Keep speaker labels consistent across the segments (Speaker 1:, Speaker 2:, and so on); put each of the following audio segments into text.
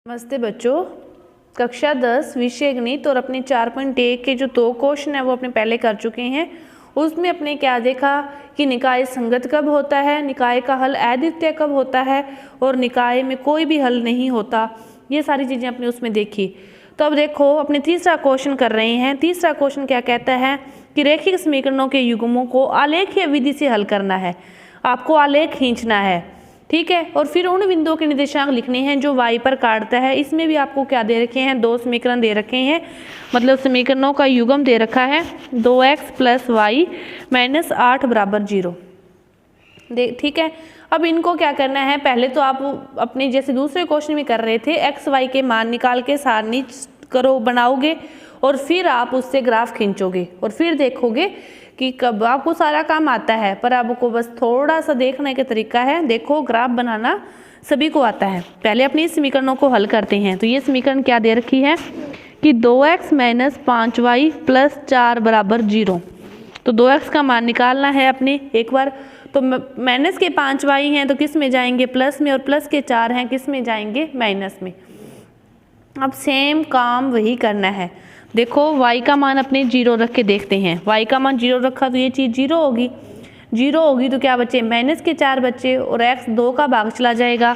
Speaker 1: नमस्ते बच्चों, कक्षा 10 विषय गणित और अपने 4.1 के जो 2 क्वेश्चन है वो अपने पहले कर चुके हैं। उसमें अपने क्या देखा कि निकाय संगत कब होता है, निकाय का हल अद्वितीय कब होता है और निकाय में कोई भी हल नहीं होता। ये सारी चीज़ें अपने उसमें देखी। तो अब देखो अपने तीसरा क्वेश्चन कर रहे हैं। तीसरा क्वेश्चन क्या कहता है कि रैखिक समीकरणों के युग्मों को आलेखीय विधि से हल करना है। आपको आलेख खींचना है, ठीक है, और फिर उन बिंदुओं के निर्देशांक लिखने हैं जो y पर काटता है। इसमें भी आपको क्या दे रखे हैं, 2 समीकरण दे रखे हैं, मतलब समीकरणों का युग्म दे रखा है 2x + y - 8 = 0। ठीक है, अब इनको क्या करना है, पहले तो आप अपने जैसे दूसरे क्वेश्चन में कर रहे थे x y के मान निकाल के सारणी बनाओगे और फिर आप उससे ग्राफ खींचोगे और फिर देखोगे कि कब आपको सारा काम आता है, पर आपको बस थोड़ा सा देखने का तरीका है। देखो ग्राफ बनाना सभी को आता है। पहले अपनी समीकरणों को हल करते हैं। तो ये समीकरण क्या दे रखी है कि 2x - 5y + 4 = 0। तो 2x का मान निकालना है अपने एक बार। तो माइनस के 5y हैं तो किस में जाएंगे, प्लस में, और प्लस के 4 हैं किस में जाएंगे, माइनस में। अब सेम काम वही करना है। देखो y का मान अपने 0 रख के देखते हैं। y का मान 0 रखा तो ये चीज़ 0 होगी। 0 होगी तो क्या बचे, माइनस के 4 बचे और x 2 का भाग चला जाएगा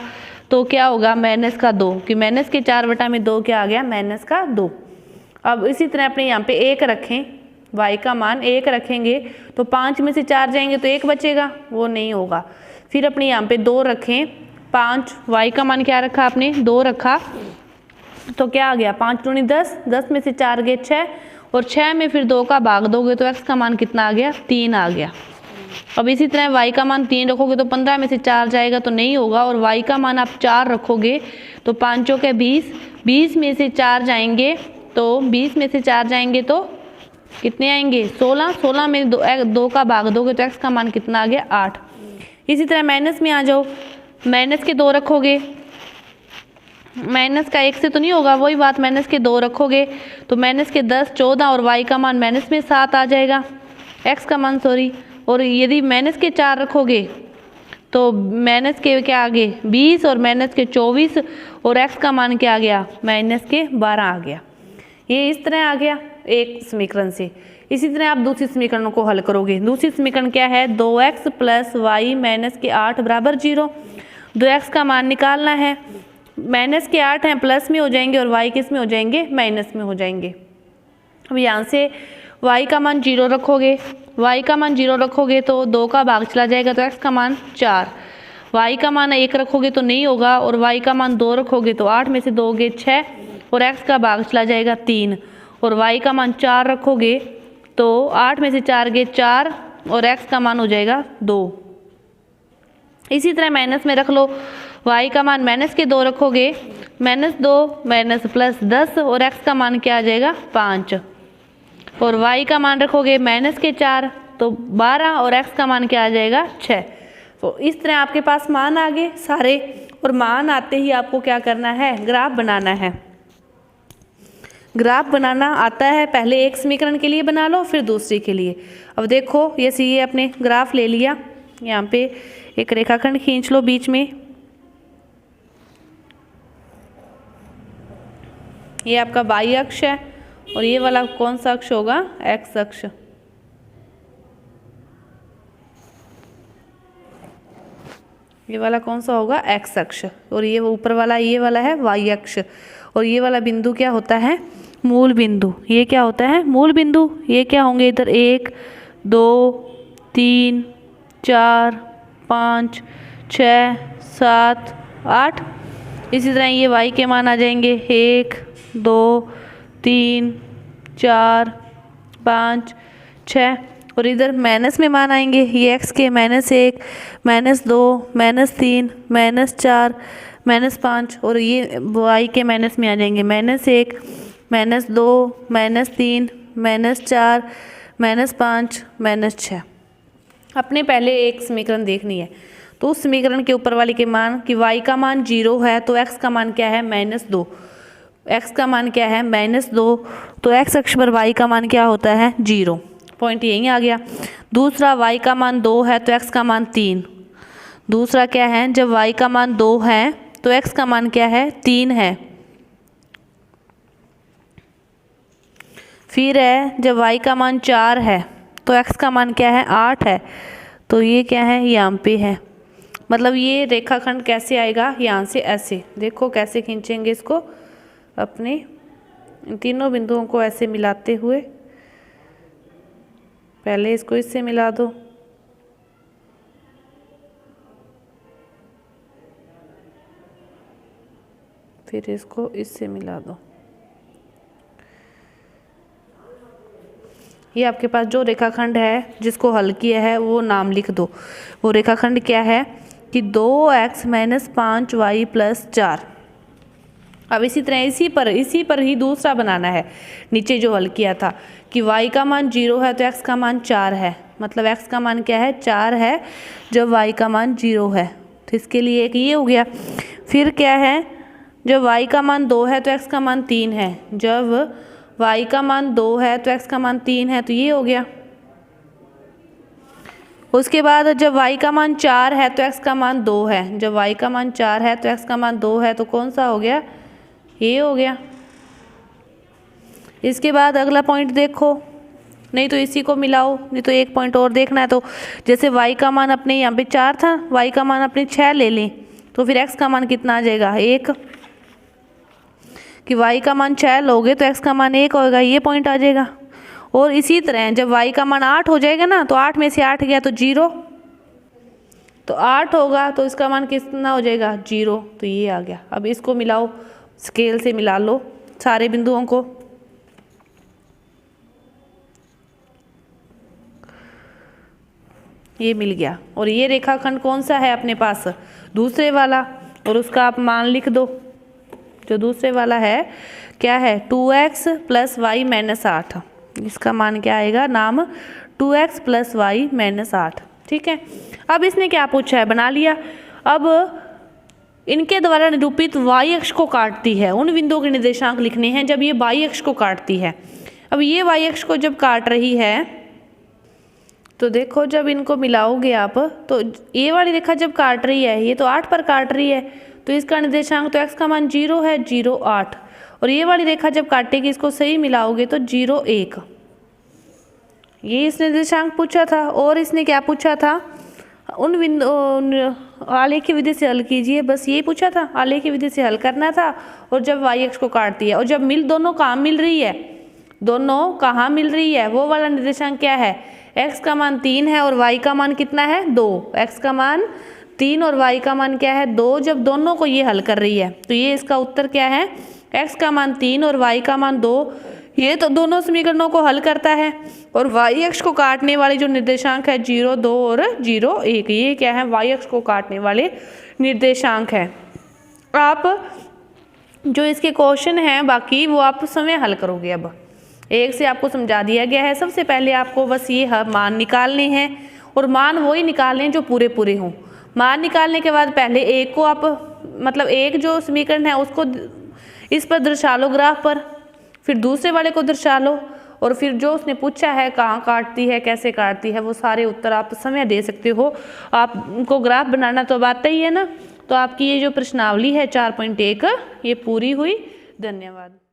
Speaker 1: तो क्या होगा, माइनस का 2, कि माइनस के 4 बटा में 2 क्या आ गया, माइनस का 2। अब इसी तरह अपने यहाँ पे 1 रखें, y का मान 1 रखेंगे तो 5 में से 4 जाएंगे तो 1 बचेगा, वो नहीं होगा। फिर अपने यहाँ पे 2 रखें, 5, y का मान क्या रखा आपने, 2 रखा तो क्या आ गया, 5 दूनी 10, 10 में से 4 गए 6 और 6 में फिर 2 का भाग दोगे तो x का मान कितना आ गया, 3 आ गया। अब इसी तरह y का मान 3 रखोगे तो 15 में से 4 जाएगा तो नहीं होगा, और y का मान आप 4 रखोगे तो 5 के 20, 20 में से 4 जाएंगे तो 20 में से 4 जाएंगे तो कितने आएंगे, 16, 16 में 2 का भाग दोगे तो x का मान कितना आ गया, 8। इसी तरह माइनस में आ जाओ, माइनस के 2 रखोगे, माइनस का 1 से तो नहीं होगा, वही बात, माइनस के 2 रखोगे तो माइनस के 10, 14 और y का मान माइनस में 7 आ जाएगा, x का मान सॉरी। और यदि माइनस के 4 रखोगे तो माइनस के क्या आ गए 20 और माइनस के 24 और x का मान क्या आ गया, माइनस के 12 आ गया। ये इस तरह आ गया एक समीकरण से। इसी तरह आप दूसरी समीकरणों को हल करोगे। दूसरी समीकरण क्या है, 2x + y - 8 = 0। 2x का मान निकालना है, माइनस के 8 हैं प्लस में हो जाएंगे और y किस में हो जाएंगे, माइनस में हो जाएंगे। अब यहाँ से y का मान 0 रखोगे, y का मान 0 रखोगे तो 2 का भाग चला जाएगा तो x का मान 4, y का मान 1 रखोगे तो नहीं होगा, और y का मान 2 रखोगे तो 8 में से 2 गए 6 और x का भाग चला जाएगा 3, और y का मान 4 रखोगे तो 8 में से 4 गए 4 और x का मान हो जाएगा 2। इसी तरह माइनस में रख लो, y का मान माइनस के 2 रखोगे, -2 माइनस प्लस 10 और x का मान क्या आ जाएगा, 5, और y का मान रखोगे माइनस के 4 तो 12 और x का मान क्या आ जाएगा, 6। तो इस तरह आपके पास मान आ गए सारे, और मान आते ही आपको क्या करना है, ग्राफ बनाना है। ग्राफ बनाना आता है, पहले एक समीकरण के लिए बना लो फिर दूसरी के लिए। अब देखो ये अपने ग्राफ ले लिया, यहाँ पे एक रेखाखंड खींच लो बीच में, ये आपका y अक्ष है और ये वाला कौन सा अक्ष होगा, x अक्ष। ये वाला कौन सा होगा, x अक्ष, और ये ऊपर वाला ये वाला है y अक्ष, और ये वाला बिंदु क्या होता है, मूल बिंदु। ये क्या होता है, मूल बिंदु। ये क्या होंगे इधर, 1 2 3 4 5 6 7 8। इसी तरह ये y के मान आ जाएंगे 1 2 3 4 5 6, और इधर माइनस में मान आएंगे ये x के -1 -2 -3 -4 -5, और ये y के माइनस में आ जाएंगे -1 -2 -3 -4 -5 -6। अपने पहले एक समीकरण देखनी है, तो उस समीकरण के ऊपर वाले के मान कि y का मान 0 है तो x का मान क्या है, -2, x का मान क्या है, -2, तो x अक्ष पर y का मान क्या होता है, 0। पॉइंट यही आ गया। दूसरा y का मान 2 है तो x का मान 3। दूसरा क्या है, जब y का मान 2 है तो x का मान क्या है, 3 है। फिर है जब y का मान 4 है तो x का मान क्या है 8 है, तो ये क्या है यहाँ पे है। मतलब ये रेखाखंड कैसे आएगा, यहाँ से ऐसे देखो कैसे खींचेंगे इसको, अपने इन तीनों बिंदुओं को ऐसे मिलाते हुए, पहले इसको इससे मिला दो, फिर इसको इससे मिला दो। ये आपके पास जो रेखाखंड है जिसको हल किया है वो नाम लिख दो। वो रेखाखंड क्या है कि 2x - 5y + 4। अब इसी तरह इसी पर ही दूसरा बनाना है। नीचे जो हल किया था कि y का मान 0 है तो x का मान 4 है, मतलब x का मान क्या है 4 है जब y का मान 0 है, तो इसके लिए एक ये हो गया। फिर क्या है जब y का मान 2 है तो x का मान 3 है, जब y का मान 2 है तो x का मान 3 है, तो ये हो गया। उसके बाद जब y का मान 4 है तो x का मान 2 है, जब y का मान 4 है तो x का मान 2 है, तो कौन सा हो गया, ये हो गया। इसके बाद अगला पॉइंट देखो, नहीं तो इसी को मिलाओ, नहीं तो एक पॉइंट और देखना है। तो जैसे y का मान अपने यहाँ पे 4 था, y का मान अपने 6 ले लें, तो फिर x का मान कितना आ जाएगा 1, कि y का मान 6 लोगे तो x का मान 1 होगा, ये पॉइंट आ जाएगा। और इसी तरह जब y का मान 8 हो जाएगा ना, तो 8 में से 8 गया तो 0, तो 8 होगा तो इसका मान कितना हो जाएगा 0, तो ये आ गया। अब इसको मिलाओ, स्केल से मिला लो सारे बिंदुओं को, ये मिल गया। और ये रेखाखंड कौन सा है अपने पास, दूसरे वाला, और उसका आप मान लिख दो। जो दूसरे वाला है क्या है 2x + y - 8, इसका मान क्या आएगा, नाम 2x + y - 8। ठीक है, अब इसने क्या पूछा है, बना लिया। अब इनके द्वारा निरूपित y अक्ष को काटती है, उन बिंदुओं के निर्देशांक लिखने हैं जब ये y अक्ष को काटती है। अब ये y अक्ष को जब काट रही है तो देखो जब इनको मिलाओगे आप, तो ये वाली रेखा जब काट रही है, ये तो 8 पर काट रही है, तो इसका निर्देशांक तो x का मान 0 है, 0 8, और ये वाली रेखा जब काटेगी इसको सही मिलाओगे तो 0 1। ये इस निर्देशांक पूछा था। और इसने क्या पूछा था, उन बिंदु आलेखी विधि से हल कीजिए, बस यही पूछा था, आलेखी विधि से हल करना था। और जब y अक्ष को काटती है, और जब दोनों कहाँ मिल रही है, दोनों कहाँ मिल रही है, वो वाला निर्देशांक क्या है, x का मान 3 है और y का मान कितना है 2, x का मान 3 और y का मान क्या है 2, जब दोनों को ये हल कर रही है, तो ये इसका उत्तर क्या है, x का मान 3 और y का मान 2, ये तो दोनों समीकरणों को हल करता है। और y अक्ष को काटने वाले जो निर्देशांक है 0 2 और 0 1, ये क्या है y अक्ष को काटने वाले निर्देशांक है। आप जो इसके क्वेश्चन हैं बाकी वो आप समय हल करोगे। अब एक से आपको समझा दिया गया है। सबसे पहले आपको बस ये मान निकालने हैं, और मान वही निकालने जो पूरे पूरे हों। मान निकालने के बाद पहले एक को आप मतलब एक जो समीकरण है उसको इस पर दर्शा लो ग्राफ पर, फिर दूसरे वाले को दर्शा लो, और फिर जो उसने पूछा है कहाँ काटती है कैसे काटती है वो सारे उत्तर आप समय दे सकते हो। आपको ग्राफ बनाना तो अब आता ही है ना। तो आपकी ये जो प्रश्नावली है 4.1 ये पूरी हुई। धन्यवाद।